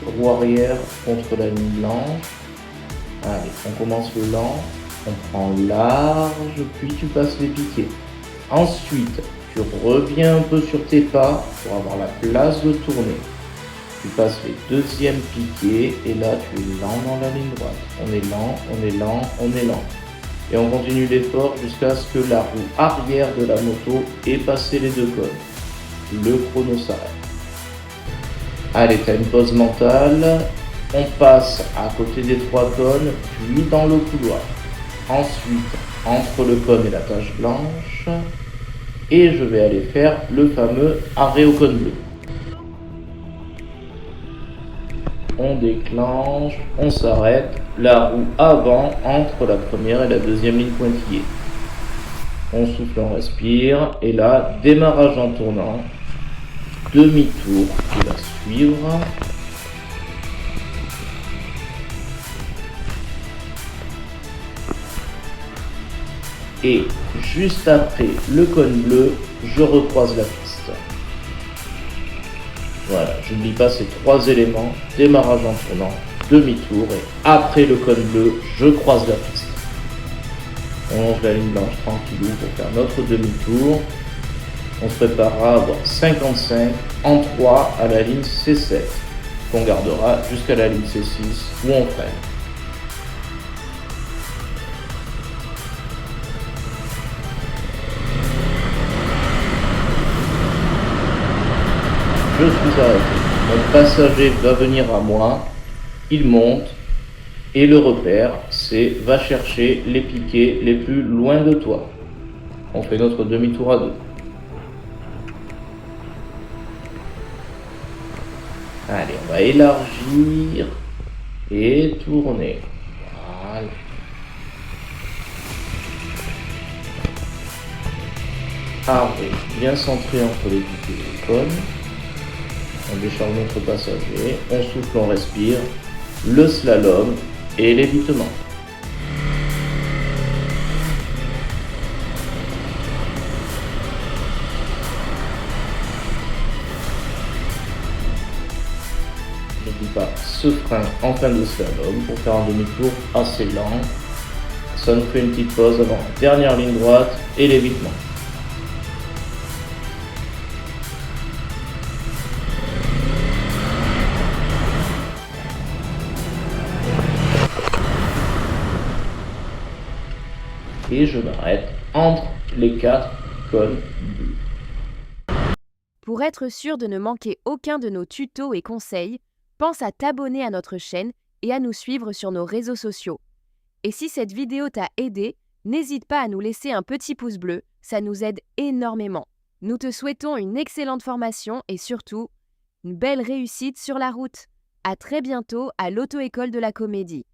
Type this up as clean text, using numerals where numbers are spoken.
roue arrière contre la ligne blanche. Allez, on commence le lent, on prend large, puis tu passes les piquets. Ensuite, tu reviens un peu sur tes pas pour avoir la place de tourner. Tu passes les deuxièmes piquets et là tu es lent dans la ligne droite. On est lent, on est lent, on est lent. Et on continue l'effort jusqu'à ce que la roue arrière de la moto ait passé les deux cônes. Le chrono s'arrête. Allez, tu as une pause mentale. On passe à côté des trois cônes, puis dans le couloir. Ensuite, entre le cône et la tache blanche. Et je vais aller faire le fameux arrêt au cône bleu. On déclenche, on s'arrête, la roue avant entre la première et la deuxième ligne pointillée. On souffle, on respire, et là, démarrage en tournant, demi-tour qui va suivre. Et juste après le cône bleu, je recroise la piste. Voilà, j'oublie pas ces trois éléments, démarrage en tournant, demi-tour, et après le cône bleu, je croise la piste. On longe la ligne blanche tranquillou pour faire notre demi-tour. On se préparera à avoir 55 en 3 à la ligne C7, qu'on gardera jusqu'à la ligne C6 où on freine. Je suis arrêté. Mon passager va venir à moi, il monte, et le repère, c'est va chercher les piquets les plus loin de toi. On fait notre demi-tour à deux. Allez, on va élargir et tourner. Voilà. Arrêt bien centré entre les piquets et les cônes. On décharge notre passager, on souffle, on respire, le slalom et l'évitement. N'oublie pas ce frein en fin de slalom pour faire un demi-tour assez lent. Ça nous fait une petite pause avant la dernière ligne droite et l'évitement. Et je m'arrête entre les 4 cônes bleus. Pour être sûr de ne manquer aucun de nos tutos et conseils, pense à t'abonner à notre chaîne et à nous suivre sur nos réseaux sociaux. Et si cette vidéo t'a aidé, n'hésite pas à nous laisser un petit pouce bleu, ça nous aide énormément. Nous te souhaitons une excellente formation et surtout, une belle réussite sur la route. À très bientôt à l'Auto-École de la Comédie.